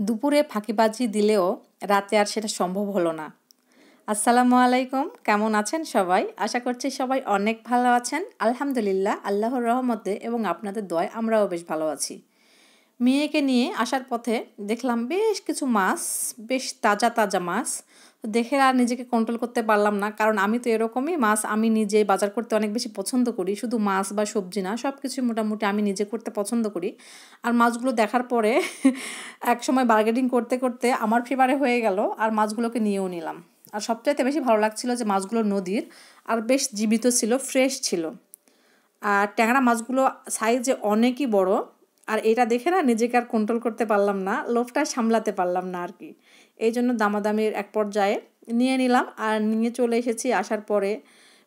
দুপুরে ফাঁকিবাজি দিলেও রাতে আর সেটা সম্ভব হলো না। আসসালামু আলাইকুম, কেমন আছেন সবাই? আশা করছি সবাই অনেক ভালো আছেন। আলহামদুলিল্লাহ, আল্লাহর রহমতে এবং আপনাদের দোয়ায় আমরাও বেশ ভালো আছি। মেয়েকে নিয়ে আসার পথে দেখলাম বেশ কিছু মাছ, বেশ তাজা তাজা মাছ। দেখে আর নিজেকে কন্ট্রোল করতে পারলাম না, কারণ আমি তো এরকমই মাছ আমি নিজে বাজার করতে অনেক বেশি পছন্দ করি। শুধু মাছ বা সবজি না, সব কিছুই মোটামুটি আমি নিজে করতে পছন্দ করি। আর মাছগুলো দেখার পরে এক সময় বার্গেনিং করতে করতে আমার ফেভারে হয়ে গেল, আর মাছগুলোকে নিয়েও নিলাম। আর সবচাইতে বেশি ভালো লাগছিল যে মাছগুলো নদীর আর বেশ জীবিত ছিল, ফ্রেশ ছিল। আর ট্যাংরা মাছগুলো সাইজে অনেকই বড়। আর এটা দেখে না নিজেকে আর কন্ট্রোল করতে পারলাম না, লোভটা সামলাতে পারলাম না আর কি। এই জন্য দামাদামির এক পর্যায়ে নিয়ে নিলাম আর নিয়ে চলে এসেছি। আসার পরে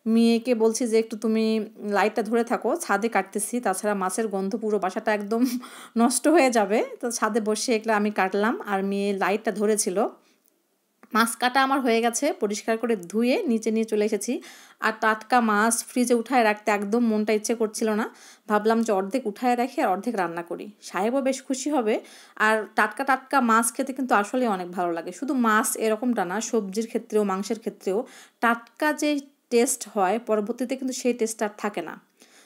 মেয়েকে বলছি যে একটু তুমি লাইটটা ধরে থাকো, ছাদে কাটতেছি, তাছাড়া মাছের গন্ধ পুরো বাসাটা একদম নষ্ট হয়ে যাবে। তো ছাদে বসে এগুলো আমি কাটলাম আর মেয়ে লাইটটা ধরেছিল। মাছ কাটা আমার হয়ে গেছে, পরিষ্কার করে ধুয়ে নিচে নিয়ে চলে এসেছি। আর টাটকা মাছ ফ্রিজে উঠায় রাখতে একদম মনটা ইচ্ছে করছিল না। ভাবলাম যে অর্ধেক উঠায় রাখি আর অর্ধেক রান্না করি, সাহেবও বেশ খুশি হবে। আর টাটকা টাটকা মাছ খেতে কিন্তু আসলে অনেক ভালো লাগে। শুধু মাছ এরকমটা না, সবজির ক্ষেত্রেও মাংসের ক্ষেত্রেও টাটকা যে টেস্ট হয় পরবর্তীতে কিন্তু সেই টেস্ট আর থাকে না।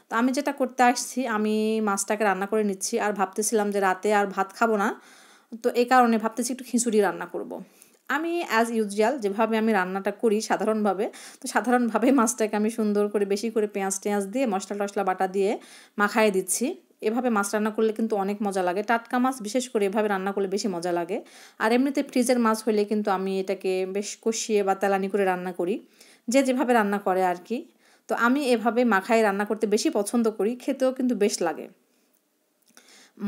তো আমি যেটা করতে আসছি, আমি মাছটাকে রান্না করে নিচ্ছি আর ভাবতেছিলাম যে রাতে আর ভাত খাবো না। তো এই কারণে ভাবতেছি একটু খিচুড়ি রান্না করব। আমি অ্যাজ ইউজুয়াল যেভাবে আমি রান্নাটা করি সাধারণভাবে, তো সাধারণভাবে মাছটাকে আমি সুন্দর করে বেশি করে পেঁয়াজ টেঁয়াজ দিয়ে মশলা টশলা বাটা দিয়ে মাখায় দিচ্ছি। এভাবে মাছ রান্না করলে কিন্তু অনেক মজা লাগে। টাটকা মাছ বিশেষ করে এভাবে রান্না করলে বেশি মজা লাগে। আর এমনিতে ফ্রিজের মাছ হলে কিন্তু আমি এটাকে বেশ কষিয়ে বা তেলানি করে রান্না করি, যে যেভাবে রান্না করে আর কি। তো আমি এভাবে মাখায় রান্না করতে বেশি পছন্দ করি, খেতেও কিন্তু বেশ লাগে।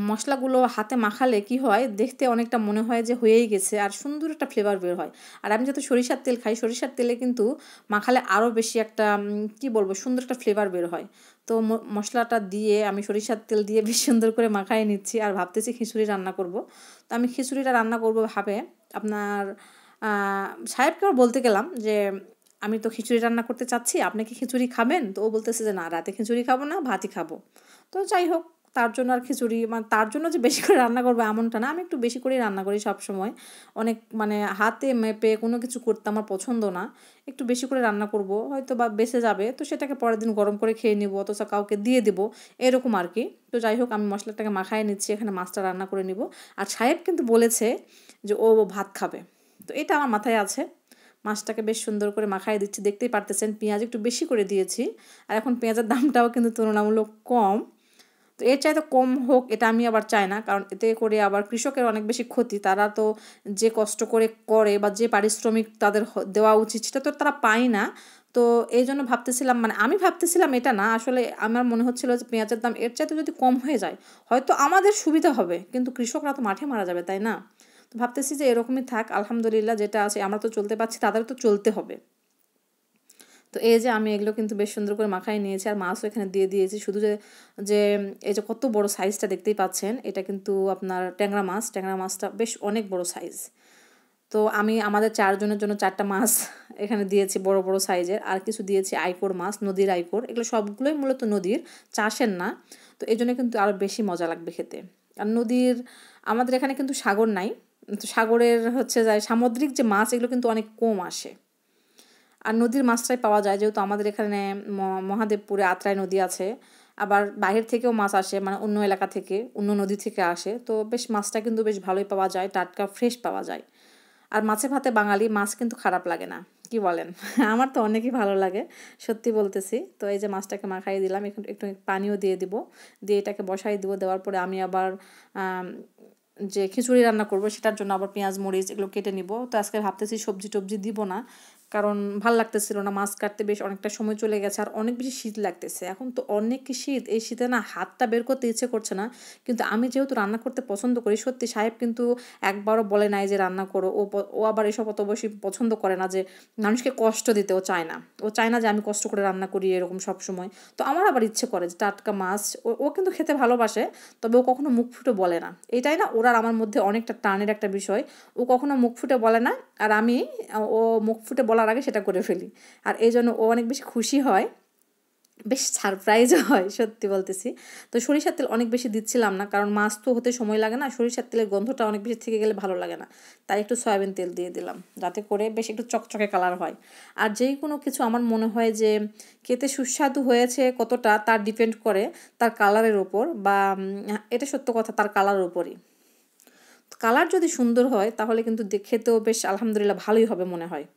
মশলাগুলো হাতে মাখালে কি হয়, দেখতে অনেকটা মনে হয় যে হয়েই গেছে আর সুন্দর একটা ফ্লেভার বের হয়। আর আমি যেহেতু সরিষার তেল খাই, সরিষার তেলে কিন্তু মাখালে আরও বেশি একটা কি বলবো, সুন্দর একটা ফ্লেভার বের হয়। তো মশলাটা দিয়ে আমি সরিষার তেল দিয়ে বেশ সুন্দর করে মাখায় নিচ্ছি আর ভাবতেছি খিচুড়ি রান্না করব। তো আমি খিচুড়িটা রান্না করব ভাবে আপনার সাহেবকেও বলতে গেলাম যে আমি তো খিচুড়ি রান্না করতে চাচ্ছি, আপনি কি খিচুড়ি খাবেন? তো ও বলতেছে যে না, রাতে খিচুড়ি খাবো না, ভাতই খাবো। তো যাই হোক, তার জন্য আর খিচুড়ি, মানে তার জন্য যে বেশি করে রান্না করবো এমনটা না, আমি একটু বেশি করেই রান্না করি সবসময়। অনেক মানে হাতে মেপে কোনো কিছু করতে আমার পছন্দ না। একটু বেশি করে রান্না করব, হয়তো বা বেঁচে যাবে তো সেটাকে পরের দিন গরম করে খেয়ে নিব, অথচ কাউকে দিয়ে দেবো, এরকম আর কি। তো যাই হোক, আমি মশলাটাকে মাখায় নিচ্ছি, এখানে মাছটা রান্না করে নিব। আর সাহেব কিন্তু বলেছে যে ও ভাত খাবে, তো এটা আমার মাথায় আছে। মাছটাকে বেশ সুন্দর করে মাখায় দিচ্ছি, দেখতেই পারতেছেন পেঁয়াজ একটু বেশি করে দিয়েছি। আর এখন পেঁয়াজের দামটাও কিন্তু তুলনামূলক কম। তো এর চাইতে কম হোক এটা আমি আবার চাই না, কারণ এতে করে আবার কৃষকের অনেক বেশি ক্ষতি। তারা তো যে কষ্ট করে করে বা যে পারিশ্রমিক তাদের দেওয়া উচিত সেটা তো তারা পায় না। তো এই জন্য ভাবতেছিলাম, মানে আমি ভাবতেছিলাম এটা না, আসলে আমার মনে হচ্ছিল যে পেঁয়াজের দাম এর চাইতে যদি কম হয়ে যায় হয়তো আমাদের সুবিধা হবে, কিন্তু কৃষকরা তো মাঠে মারা যাবে, তাই না? তো ভাবতেছি যে এরকমই থাক, আলহামদুলিল্লাহ যেটা আছে আমরা তো চলতে পারছি, তাদের তো চলতে হবে। তো এই যে আমি এগুলো কিন্তু বেশ সুন্দর করে মাখায় নিয়েছি আর মাছও এখানে দিয়ে দিয়েছি। শুধু যে যে এই যে কত বড় সাইজটা দেখতেই পাচ্ছেন, এটা কিন্তু আপনার ট্যাংরা মাছ। ট্যাংরা মাছটা বেশ অনেক বড় সাইজ। তো আমি আমাদের 4 জনের জন্য 4টা মাছ এখানে দিয়েছি বড় বড় সাইজের। আর কিছু দিয়েছি আইকোর মাছ, নদীর আইকোর। এগুলো সবগুলোই মূলত নদীর, চাষের না। তো এই জন্য কিন্তু আরও বেশি মজা লাগবে খেতে। আর নদীর, আমাদের এখানে কিন্তু সাগর নাই। তো সাগরের হচ্ছে যায় সামুদ্রিক যে মাছ, এগুলো কিন্তু অনেক কম আসে। আর নদীর মাছটাই পাওয়া যায়, যেহেতু আমাদের এখানে মহাদেবপুরে আত্রাই নদী আছে। আবার বাইরের থেকেও মাছ আসে, মানে অন্য এলাকা থেকে, অন্য নদী থেকে আসে। তো বেশ মাছটা কিন্তু বেশ ভালোই পাওয়া যায়, টাটকা ফ্রেশ পাওয়া যায়। আর মাছে ভাতে বাঙালি, মাছ কিন্তু খারাপ লাগে না, কি বলেন? আমার তো অনেকই ভালো লাগে, সত্যি বলতেছি। তো এই যে মাছটাকে মাখাই দিলাম, একটু একটু পানিও দিয়ে দিব, দিয়ে এটাকে বসাই দিব। দেওয়ার পরে আমি আবার যে খিচুড়ি রান্না করব সেটার জন্য আবার পেঁয়াজ মরিচ এগুলো কেটে নিব। তো আজকে ভাবতেছি সবজি টবজি দিব না, কারণ ভাল লাগতেছিল না মাছ কাটতে, বেশ অনেকটা সময় চলে গেছে আর অনেক বেশি শীত লাগতেছে। এখন তো অনেক শীত, এই শীতে না হাতটা বের করতে ইচ্ছে করছে না। কিন্তু আমি যেহেতু রান্না করতে পছন্দ করি, সত্যি সাহেব কিন্তু একবারও বলে নাই যে রান্না করো। ও আবার এসব অত বেশি পছন্দ করে না, যে মানুষকে কষ্ট দিতে ও চায় না। ও চায় না যে আমি কষ্ট করে রান্না করি এরকম সব সময়। তো আমার আবার ইচ্ছে করে যে টাটকা মাছ, ও কিন্তু খেতে ভালোবাসে, তবে ও কখনো মুখ ফুটে বলে না। এটাই না ওর আর আমার মধ্যে অনেকটা টানের একটা বিষয়। ও কখনো মুখ ফুটে বলে না, আর আমি ও মুখ ফুটে বলার আগে সেটা করে ফেলি। আর এই জন্য ও অনেক বেশি খুশি হয়। বেশ সারপ্রাইজ হয়, সত্যি বলতেছি। তো সরিষার তেল অনেক বেশি দিচ্ছিলাম না, কারণ মাছ তো হতে সময় লাগে না, সরিষার তেলের গন্ধটা অনেক বেশি থেকে গেলে ভালো লাগে না। তাই একটু সয়াবিন তেল দিয়ে দিলাম, যাতে করে বেশ একটু চকচকে কালার হয়। আর যেই কোনো কিছু আমার মনে হয় যে খেতে সুস্বাদু হয়েছে কতটা, তার ডিপেন্ড করে তার কালারের ওপর, বা এটা সত্য কথা, তার কালারের ওপরই। কালার যদি সুন্দর হয় তাহলে কিন্তু খেতেও বেশ আলহামদুলিল্লাহ ভালোই হবে মনে হয়।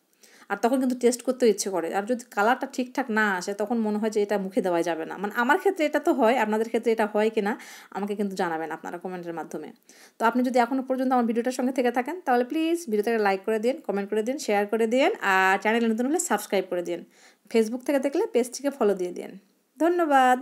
আর তখন কিন্তু টেস্ট করতেও ইচ্ছে করে। আর যদি কালারটা ঠিকঠাক না আসে তখন মনে হয় যে এটা মুখে দেওয়া যাবে না। মানে আমার ক্ষেত্রে এটা তো হয়, আপনাদের ক্ষেত্রে এটা হয় কিনা আমাকে কিন্তু জানাবেন আপনারা কমেন্টের মাধ্যমে। তো আপনি যদি এখনও পর্যন্ত আমার ভিডিওটার সঙ্গে থেকে থাকেন তাহলে প্লিজ ভিডিওটাকে লাইক করে দিন, কমেন্ট করে দিন, শেয়ার করে দিন, আর চ্যানেলে নতুন হলে সাবস্ক্রাইব করে দিন। ফেসবুক থেকে দেখলে পেজটিকে ফলো দিয়ে দিন। ধন্যবাদ।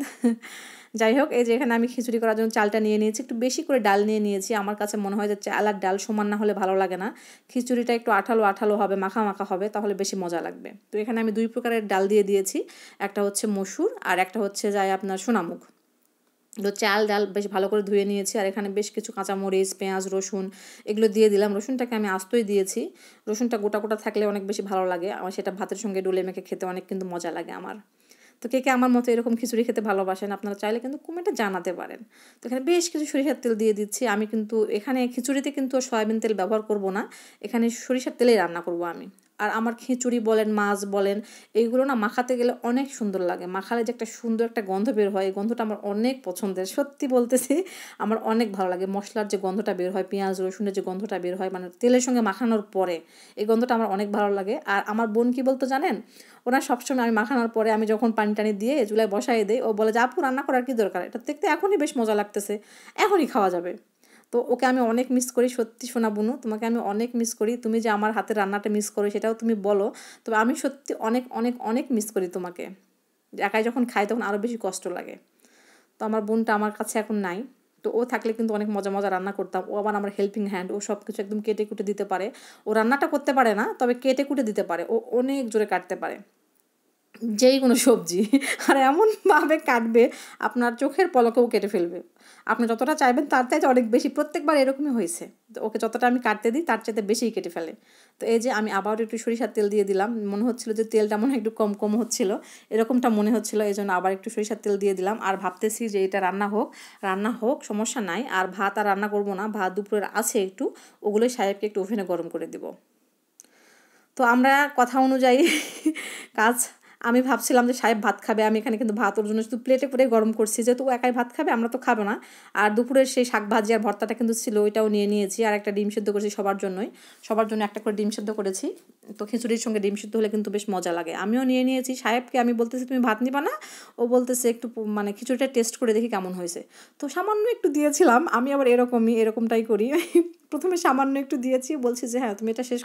যাই হোক, এই যে এখানে আমি খিচুড়ি করার জন্য চালটা নিয়ে নিয়েছি, একটু বেশি করে ডাল নিয়ে নিয়েছি। আমার কাছে মনে হয় যে চাল আর ডাল সমান না হলে ভালো লাগে না, খিচুড়িটা একটু আঠালো আঠালো হবে, মাখা মাখা হবে, তাহলে বেশি মজা লাগবে। তো এখানে আমি 2 প্রকারের ডাল দিয়ে দিয়েছি, একটা হচ্ছে মসুর আর একটা হচ্ছে যায় আপনার সোনামুগ। তো চাল ডাল বেশ ভালো করে ধুয়ে নিয়েছি, আর এখানে বেশ কিছু কাঁচামরিচ, পেঁয়াজ, রসুন এগুলো দিয়ে দিলাম। রসুনটাকে আমি আস্তই দিয়েছি, রসুনটা গোটা গোটা থাকলে অনেক বেশি ভালো লাগে আমার, সেটা ভাতের সঙ্গে ডলে মেখে খেতে অনেক কিন্তু মজা লাগে আমার। তো কে কে আমার মতো এরকম খিচুড়ি খেতে ভালোবাসেন আপনারা চাইলে কিন্তু কমেন্টে জানাতে পারেন। তো এখানে বেশ কিছু সরিষার তেল দিয়ে দিচ্ছি আমি, কিন্তু এখানে খিচুড়িতে কিন্তু সয়াবিন তেল ব্যবহার করব না, এখানে সরিষার তেলেই রান্না করব আমি। আর আমার খিচুড়ি বলেন, মাছ বলেন, এইগুলো না মাখাতে গেলে অনেক সুন্দর লাগে। মাখালে যে একটা সুন্দর একটা গন্ধ বের হয়, এই গন্ধটা আমার অনেক পছন্দের, সত্যি বলতেছি। আমার অনেক ভালো লাগে মশলার যে গন্ধটা বের হয়, পেঁয়াজ রসুনের যে গন্ধটা বের হয়, মানে তেলের সঙ্গে মাখানোর পরে এই গন্ধটা আমার অনেক ভালো লাগে। আর আমার বোন কি বলতো জানেন, ওনার সবসময় আমি মাখানোর পরে আমি যখন পানি টানি দিয়ে চুলায় বসাই দিই, ও বলে যে আপু রান্না করার কী দরকার, এটা দেখতে এখনই বেশ মজা লাগতেছে, এখনই খাওয়া যাবে। তো ওকে আমি অনেক মিস করি, সত্যি সোনা বুনু, তোমাকে আমি অনেক মিস করি। তুমি যে আমার হাতের রান্নাটা মিস করো সেটাও তুমি বলো, তবে আমি সত্যি অনেক অনেক অনেক মিস করি তোমাকে। একাই যখন খাই তখন আরও বেশি কষ্ট লাগে। তো আমার বোনটা আমার কাছে এখন নাই, তো ও থাকলে কিন্তু অনেক মজা মজা রান্না করতাম। ও আবার আমার হেল্পিং হ্যান্ড, ও সব কিছু একদম কেটে কুটে দিতে পারে। ও রান্নাটা করতে পারে না, তবে কেটে কুটে দিতে পারে, ও অনেক জোরে কাটতে পারে যেই কোনো সবজি। আর এমনভাবে কাটবে আপনার চোখের পলকেও কেটে ফেলবে। আপনি যতটা চাইবেন তার চাইতে অনেক বেশি, প্রত্যেকবার এরকমই হয়েছে। তো ওকে যতটা আমি কাটতে দিই তার চাইতে বেশিই কেটে ফেলে। তো এই যে আমি আবার একটু সরিষার তেল দিয়ে দিলাম, মনে হচ্ছিল যে তেলটা মনে হয় একটু কম কম হচ্ছিল, এরকমটা মনে হচ্ছিল, এই জন্য আবার একটু সরিষার তেল দিয়ে দিলাম। আর ভাবতেছি যে এটা রান্না হোক সমস্যা নাই, আর ভাত আর রান্না করবো না, ভাত দুপুরের আছে একটু, ওগুলোই সাহেবকে একটু ওভেনে গরম করে দিব। তো আমরা কথা অনুযায়ী কাজ, আমি ভাবছিলাম যে সাহেব ভাত খাবে, আমি এখানে কিন্তু ভাত ওর জন্য শুধু প্লেটে করে গরম করছি, যেহেতু ও একাই ভাত খাবে, আমরা তো খাবো না। আর দুপুরের সেই শাক ভাজি আর ভর্তাটা কিন্তু ছিল, ওইটাও নিয়ে নিয়েছি। আর একটা ডিম সেদ্ধ করেছি সবার জন্য একটা করে ডিম সেদ্ধ করেছি। তো খিচুড়ির সঙ্গে ডিম সেদ্ধ হলে কিন্তু বেশ মজা লাগে। আমিও নিয়ে নিয়েছি, সাহেবকে আমি বলতেছি তুমি ভাত নিবা না, ও বলতেছে একটু মানে খিচুড়িটা টেস্ট করে দেখি কেমন হয়েছে। তো সামান্য একটু দিয়েছিলাম, আমি আবার এরকমটাই করি। প্রথমে সামান্য একটু দিয়েছি, বলছি যে হ্যাঁ তুমি এটা শেষ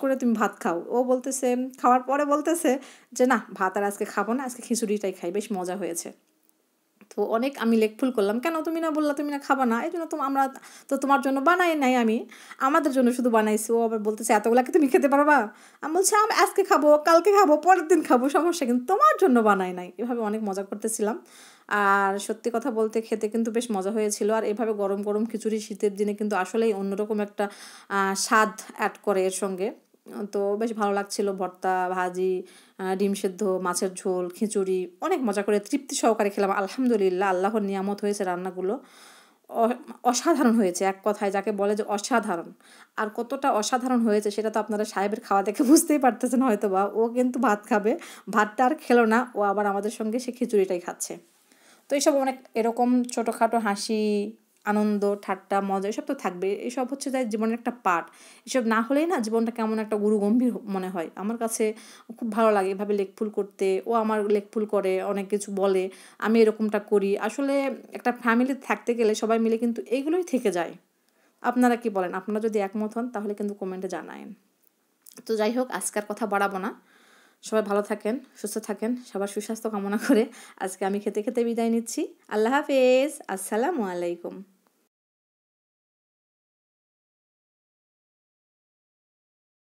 করে তুমি ভাত খাও। ও বলতেছে, খাওয়ার পরে বলতেছে যে না ভাত আর আজকে খাবো না, আজকে খিচুড়িটাই খাই, বেশ মজা হয়েছে। তো অনেক আমি লেকফুল করলাম, কেন তুমি না বললা তুমি না খাবা না, এই জন্য তো আমরা তো তোমার জন্য বানাই নাই, আমি আমাদের জন্য শুধু বানাইছি। ও আবার বলতেছে এতগুলাকে তুমি খেতে পারবা, আমি বলছি আমি আজকে খাবো, কালকে খাবো, পরের দিন খাবো, সমস্যা, কিন্তু তোমার জন্য বানাই নাই। এভাবে অনেক মজা করতেছিলাম। আর সত্যি কথা বলতে খেতে কিন্তু বেশ মজা হয়েছিল। আর এভাবে গরম গরম খিচুড়ি শীতের দিনে কিন্তু আসলেই অন্যরকম একটা স্বাদ অ্যাড করে এর সঙ্গে। তো বেশ ভালো লাগছিল, ভর্তা, ভাজি, ডিম সেদ্ধ, মাছের ঝোল, খিচুড়ি, অনেক মজা করে তৃপ্তি সহকারে খেলাম। আলহামদুলিল্লাহ, আল্লাহর নিয়ামত হয়েছে রান্নাগুলো, অসাধারণ হয়েছে, এক কথায় যাকে বলে যে অসাধারণ। আর কতটা অসাধারণ হয়েছে সেটা তো আপনারা সাহেবের খাওয়া দেখে বুঝতেই পারতেছেন হয়তো বা, ও কিন্তু ভাত খাবে, ভাতটা আর খেলো না, ও আবার আমাদের সঙ্গে সে খিচুড়িটাই খাচ্ছে। তো এইসব অনেক এরকম ছোটোখাটো হাসি, আনন্দ, ঠাট্টা, মজা এসব তো থাকবে, এসব হচ্ছে তাই জীবনের একটা পার্ট। এসব না হলেই না জীবনটা কেমন একটা গুরুগম্ভীর মনে হয় আমার কাছে। খুব ভালো লাগে এভাবে লেকফুল করতে, ও আমার লেকফুল করে, অনেক কিছু বলে, আমি এরকমটা করি। আসলে একটা ফ্যামিলি থাকতে গেলে সবাই মিলে কিন্তু এইগুলোই থেকে যায়। আপনারা কি বলেন? আপনারা যদি একমত হন তাহলে কিন্তু কমেন্টে জানায়েন। তো যাই হোক, আজকের কথা বাড়াবো না, সবাই ভালো থাকেন, সুস্থ থাকেন, সবার সুস্বাস্থ্য কামনা করে আজকে আমি খেতে খেতে বিদায় নিচ্ছি। আল্লাহ হাফেজ, আসসালামু আলাইকুম।